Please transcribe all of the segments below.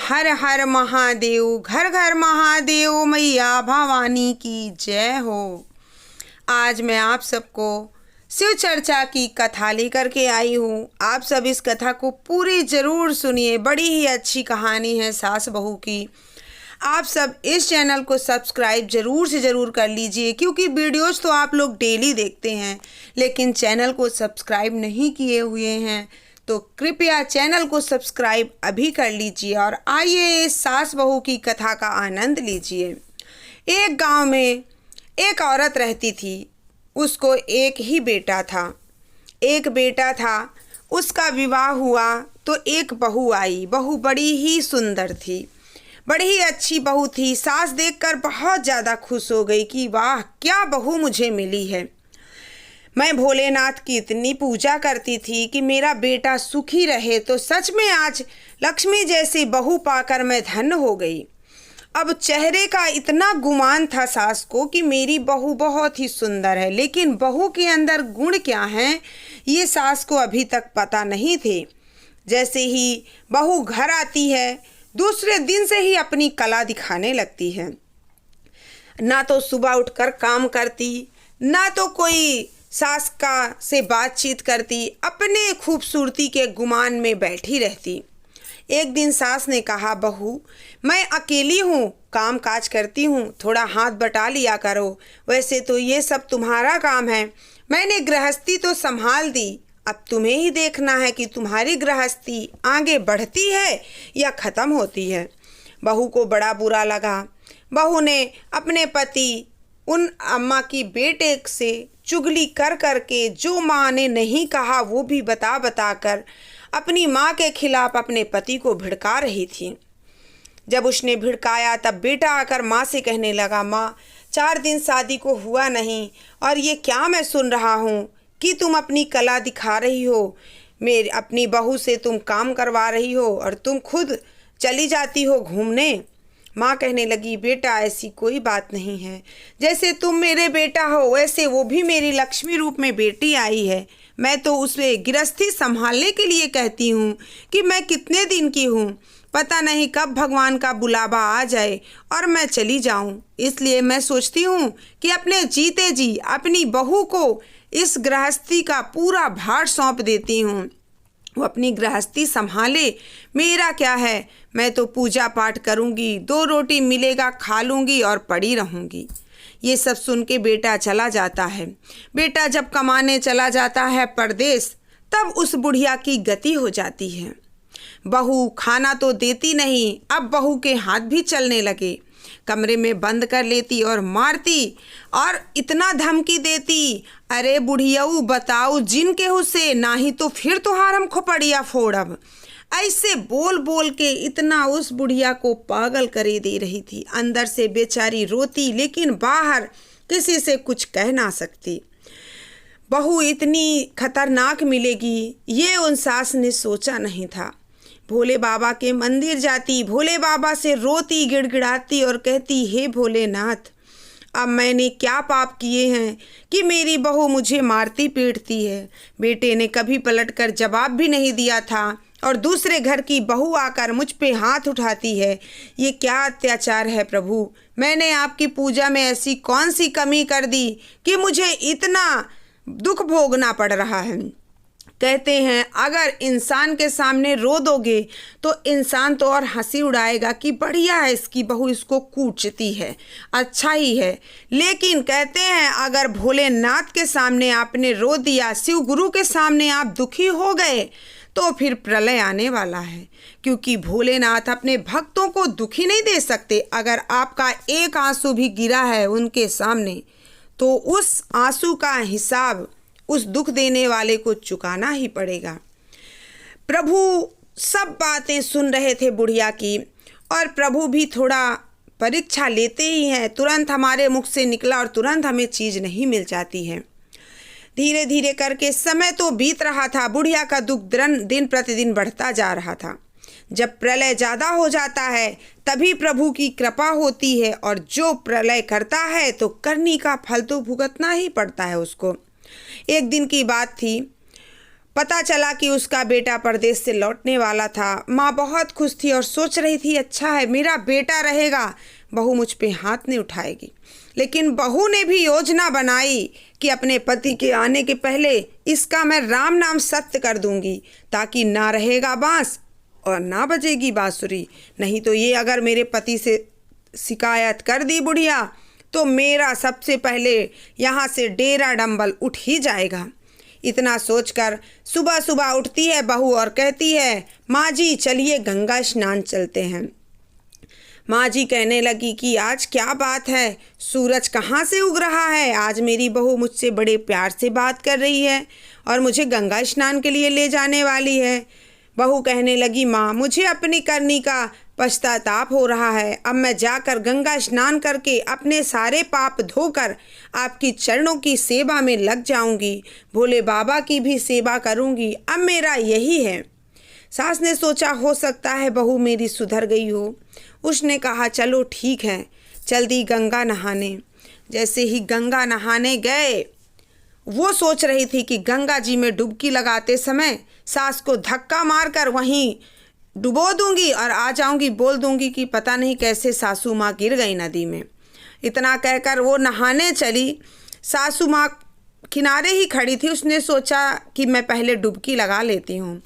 हर हर महादेव, घर घर महादेव, मैया भवानी की जय हो। आज मैं आप सबको शिव चर्चा की कथा लेकर के आई हूँ। आप सब इस कथा को पूरी ज़रूर सुनिए। बड़ी ही अच्छी कहानी है सास बहू की। आप सब इस चैनल को सब्सक्राइब ज़रूर से ज़रूर कर लीजिए, क्योंकि वीडियोस तो आप लोग डेली देखते हैं लेकिन चैनल को सब्सक्राइब नहीं किए हुए हैं, तो कृपया चैनल को सब्सक्राइब अभी कर लीजिए और आइए इस सास बहू की कथा का आनंद लीजिए। एक गांव में एक औरत रहती थी। उसको एक ही बेटा था। एक बेटा था, उसका विवाह हुआ तो एक बहू आई। बहू बड़ी ही सुंदर थी, बड़ी ही अच्छी बहू थी। सास देखकर बहुत ज़्यादा खुश हो गई कि वाह, क्या बहू मुझे मिली है। मैं भोलेनाथ की इतनी पूजा करती थी कि मेरा बेटा सुखी रहे, तो सच में आज लक्ष्मी जैसी बहू पाकर मैं धन्य हो गई। अब चेहरे का इतना गुमान था सास को कि मेरी बहू बहुत ही सुंदर है, लेकिन बहू के अंदर गुण क्या हैं ये सास को अभी तक पता नहीं थे। जैसे ही बहू घर आती है, दूसरे दिन से ही अपनी कला दिखाने लगती है। ना तो सुबह उठकर काम करती, ना तो कोई सास का से बातचीत करती, अपने खूबसूरती के गुमान में बैठी रहती। एक दिन सास ने कहा, बहू मैं अकेली हूँ, काम काज करती हूँ, थोड़ा हाथ बटा लिया करो। वैसे तो ये सब तुम्हारा काम है, मैंने गृहस्थी तो संभाल दी, अब तुम्हें ही देखना है कि तुम्हारी गृहस्थी आगे बढ़ती है या ख़त्म होती है। बहू को बड़ा बुरा लगा। बहू ने अपने पति उन अम्मा की बेटे से चुगली कर कर के जो माँ ने नहीं कहा वो भी बता बता कर अपनी माँ के खिलाफ अपने पति को भिड़का रही थी। जब उसने भिड़काया तब बेटा आकर माँ से कहने लगा, माँ 4 दिन शादी को हुआ नहीं और ये क्या मैं सुन रहा हूँ कि तुम अपनी कला दिखा रही हो, मेरी अपनी बहू से तुम काम करवा रही हो और तुम खुद चली जाती हो घूमने। माँ कहने लगी, बेटा ऐसी कोई बात नहीं है, जैसे तुम मेरे बेटा हो वैसे वो भी मेरी लक्ष्मी रूप में बेटी आई है। मैं तो उसे गृहस्थी संभालने के लिए कहती हूँ कि मैं कितने दिन की हूँ, पता नहीं कब भगवान का बुलावा आ जाए और मैं चली जाऊँ। इसलिए मैं सोचती हूँ कि अपने जीते जी अपनी बहू को इस गृहस्थी का पूरा भार सौंप देती हूँ, वो अपनी गृहस्थी संभाले, मेरा क्या है, मैं तो पूजा पाठ करूँगी, 2 रोटी मिलेगा खा लूँगी और पड़ी रहूँगी। ये सब सुन के बेटा चला जाता है। बेटा जब कमाने चला जाता है परदेश, तब उस बुढ़िया की गति हो जाती है। बहू खाना तो देती नहीं, अब बहू के हाथ भी चलने लगे। कमरे में बंद कर लेती और मारती और इतना धमकी देती, अरे बुढ़ियाऊ बताओ जिन केहू से, ना ही तो फिर तुहार हम खोपड़िया फोड़ब। ऐसे बोल बोल के इतना उस बुढ़िया को पागल करे दे रही थी। अंदर से बेचारी रोती, लेकिन बाहर किसी से कुछ कह ना सकती। बहू इतनी खतरनाक मिलेगी ये उन सास ने सोचा नहीं था। भोले बाबा के मंदिर जाती, भोले बाबा से रोती गिड़गिड़ाती और कहती, हे भोलेनाथ, अब मैंने क्या पाप किए हैं कि मेरी बहू मुझे मारती पीटती है। बेटे ने कभी पलटकर जवाब भी नहीं दिया था और दूसरे घर की बहू आकर मुझ पे हाथ उठाती है। ये क्या अत्याचार है प्रभु, मैंने आपकी पूजा में ऐसी कौन सी कमी कर दी कि मुझे इतना दुख भोगना पड़ रहा है। कहते हैं अगर इंसान के सामने रो दोगे तो इंसान तो और हंसी उड़ाएगा कि बढ़िया है इसकी बहू, इसको कूटती है, अच्छा ही है। लेकिन कहते हैं अगर भोलेनाथ के सामने आपने रो दिया, शिव गुरु के सामने आप दुखी हो गए, तो फिर प्रलय आने वाला है, क्योंकि भोलेनाथ अपने भक्तों को दुखी नहीं दे सकते। अगर आपका एक आंसू भी गिरा है उनके सामने, तो उस आंसू का हिसाब उस दुख देने वाले को चुकाना ही पड़ेगा। प्रभु सब बातें सुन रहे थे बुढ़िया की, और प्रभु भी थोड़ा परीक्षा लेते ही हैं। तुरंत हमारे मुख से निकला और तुरंत हमें चीज़ नहीं मिल जाती है। धीरे धीरे करके समय तो बीत रहा था। बुढ़िया का दुख दिन प्रतिदिन बढ़ता जा रहा था। जब प्रलय ज़्यादा हो जाता है तभी प्रभु की कृपा होती है, और जो प्रलय करता है तो करनी का फल तो भुगतना ही पड़ता है उसको। एक दिन की बात थी, पता चला कि उसका बेटा परदेश से लौटने वाला था। माँ बहुत खुश थी और सोच रही थी, अच्छा है मेरा बेटा रहेगा, बहू मुझ पे हाथ नहीं उठाएगी। लेकिन बहू ने भी योजना बनाई कि अपने पति के आने के पहले इसका मैं राम नाम सत्य कर दूंगी, ताकि ना रहेगा बांस और ना बजेगी बांसुरी। नहीं तो ये अगर मेरे पति से शिकायत कर दी बुढ़िया तो मेरा सबसे पहले यहाँ से डेरा डंबल उठ ही जाएगा। इतना सोचकर सुबह सुबह उठती है बहू और कहती है, माँ जी चलिए गंगा स्नान चलते हैं। माँ जी कहने लगी कि आज क्या बात है, सूरज कहाँ से उग रहा है? आज मेरी बहू मुझसे बड़े प्यार से बात कर रही है और मुझे गंगा स्नान के लिए ले जाने वाली है। बहू कहने लगी, माँ मुझे अपनी करनी का पश्चाताप हो रहा है। अब मैं जाकर गंगा स्नान करके अपने सारे पाप धोकर आपकी चरणों की सेवा में लग जाऊंगी, भोले बाबा की भी सेवा करूंगी। अब मेरा यही है। सास ने सोचा हो सकता है बहू मेरी सुधर गई हो। उसने कहा चलो ठीक है, चल दी गंगा नहाने। जैसे ही गंगा नहाने गए, वो सोच रही थी कि गंगा जी में डुबकी लगाते समय सास को धक्का मारकर वहीं डुबो दूंगी और आ जाऊंगी, बोल दूंगी कि पता नहीं कैसे सासू माँ गिर गई नदी में। इतना कहकर वो नहाने चली। सासू माँ किनारे ही खड़ी थी। उसने सोचा कि मैं पहले डुबकी लगा लेती हूँ।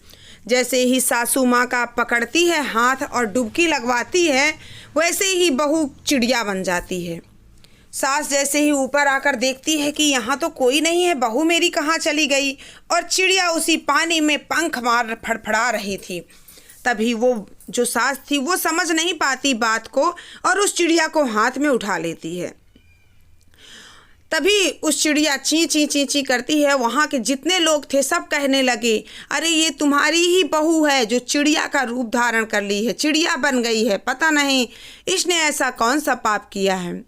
जैसे ही सासू माँ का पकड़ती है हाथ और डुबकी लगवाती है, वैसे ही बहू चिड़िया बन जाती है। सास जैसे ही ऊपर आकर देखती है कि यहाँ तो कोई नहीं है, बहू मेरी कहाँ चली गई, और चिड़िया उसी पानी में पंख मार फड़फड़ा रही थी। तभी वो जो सास थी वो समझ नहीं पाती बात को और उस चिड़िया को हाथ में उठा लेती है। तभी उस चिड़िया ची ची ची ची करती है। वहाँ के जितने लोग थे सब कहने लगे, अरे ये तुम्हारी ही बहू है जो चिड़िया का रूप धारण कर ली है, चिड़िया बन गई है, पता नहीं इसने ऐसा कौन सा पाप किया है।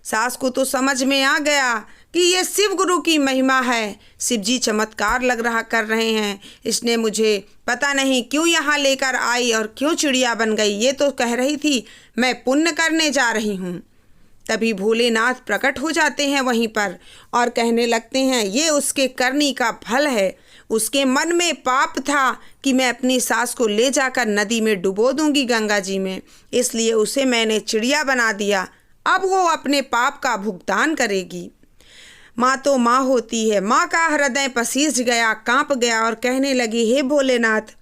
सास को तो समझ में आ गया कि ये शिव गुरु की महिमा है, शिव जी चमत्कार लग रहा कर रहे हैं। इसने मुझे पता नहीं क्यों यहाँ लेकर आई और क्यों चिड़िया बन गई। ये तो कह रही थी मैं पुण्य करने जा रही हूँ। तभी भोलेनाथ प्रकट हो जाते हैं वहीं पर और कहने लगते हैं, ये उसके करनी का फल है। उसके मन में पाप था कि मैं अपनी सास को ले जाकर नदी में डुबो दूंगी गंगा जी में, इसलिए उसे मैंने चिड़िया बना दिया। अब वो अपने पाप का भुगतान करेगी। माँ तो माँ होती है। माँ का हृदय पसीज गया, कांप गया और कहने लगी, हे भोलेनाथ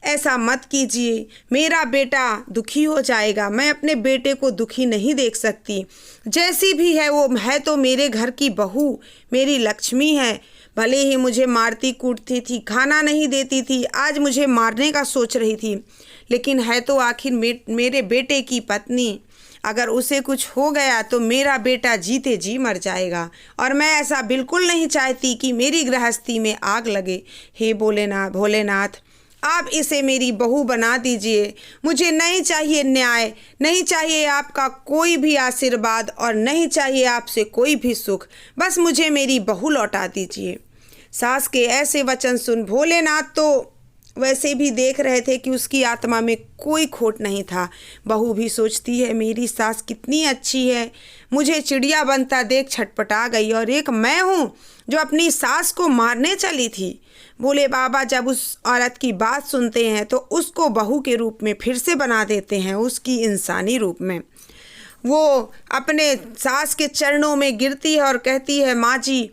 ऐसा मत कीजिए, मेरा बेटा दुखी हो जाएगा। मैं अपने बेटे को दुखी नहीं देख सकती। जैसी भी है वो है तो मेरे घर की बहू, मेरी लक्ष्मी है। भले ही मुझे मारती कूटती थी, खाना नहीं देती थी, आज मुझे मारने का सोच रही थी, लेकिन है तो आखिर मेरे बेटे की पत्नी। अगर उसे कुछ हो गया तो मेरा बेटा जीते जी मर जाएगा और मैं ऐसा बिल्कुल नहीं चाहती कि मेरी गृहस्थी में आग लगे। हे भोलेनाथ आप इसे मेरी बहू बना दीजिए। मुझे नहीं चाहिए न्याय, नहीं चाहिए आपका कोई भी आशीर्वाद और नहीं चाहिए आपसे कोई भी सुख, बस मुझे मेरी बहू लौटा दीजिए। सास के ऐसे वचन सुन भोलेनाथ तो वैसे भी देख रहे थे कि उसकी आत्मा में कोई खोट नहीं था। बहू भी सोचती है मेरी सास कितनी अच्छी है, मुझे चिड़िया बनता देख छटपटा गई और एक मैं हूँ जो अपनी सास को मारने चली थी। भोले बाबा जब उस औरत की बात सुनते हैं तो उसको बहू के रूप में फिर से बना देते हैं, उसकी इंसानी रूप में। वो अपने सास के चरणों में गिरती है और कहती है, माँ जी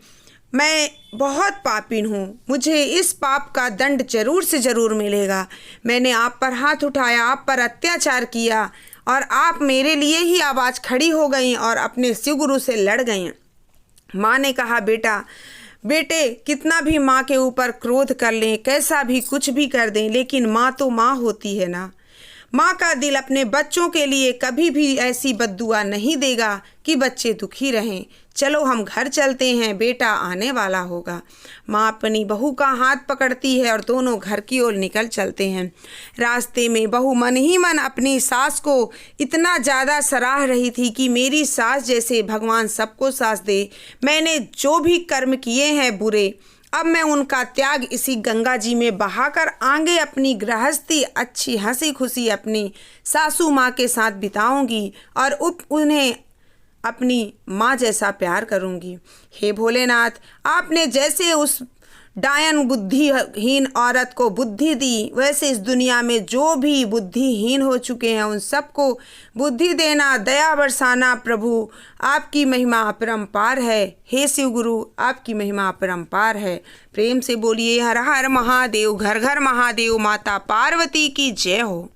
मैं बहुत पापीन हूँ, मुझे इस पाप का दंड जरूर से ज़रूर मिलेगा। मैंने आप पर हाथ उठाया, आप पर अत्याचार किया और आप मेरे लिए ही आवाज़ खड़ी हो गई और अपने शिव गुरु से लड़ गई। माँ ने कहा, बेटे कितना भी माँ के ऊपर क्रोध कर लें, कैसा भी कुछ भी कर दें, लेकिन माँ तो माँ होती है ना। माँ का दिल अपने बच्चों के लिए कभी भी ऐसी बद्दुआ नहीं देगा कि बच्चे दुखी रहें। चलो हम घर चलते हैं, बेटा आने वाला होगा। माँ अपनी बहू का हाथ पकड़ती है और दोनों घर की ओर निकल चलते हैं। रास्ते में बहू मन ही मन अपनी सास को इतना ज़्यादा सराह रही थी कि मेरी सास जैसे भगवान सबको सास दे। मैंने जो भी कर्म किए हैं बुरे, अब मैं उनका त्याग इसी गंगा जी में बहाकर आगे अपनी गृहस्थी अच्छी हंसी खुशी अपनी सासू माँ के साथ बिताऊंगी और उन्हें अपनी माँ जैसा प्यार करूंगी। हे भोलेनाथ आपने जैसे उस डायन बुद्धिहीन औरत को बुद्धि दी, वैसे इस दुनिया में जो भी बुद्धिहीन हो चुके हैं उन सबको बुद्धि देना, दया बरसाना। प्रभु आपकी महिमा अपरंपार है। हे शिव गुरु, आपकी महिमा अपरंपार है। प्रेम से बोलिए हर हर महादेव, घर घर महादेव, माता पार्वती की जय हो।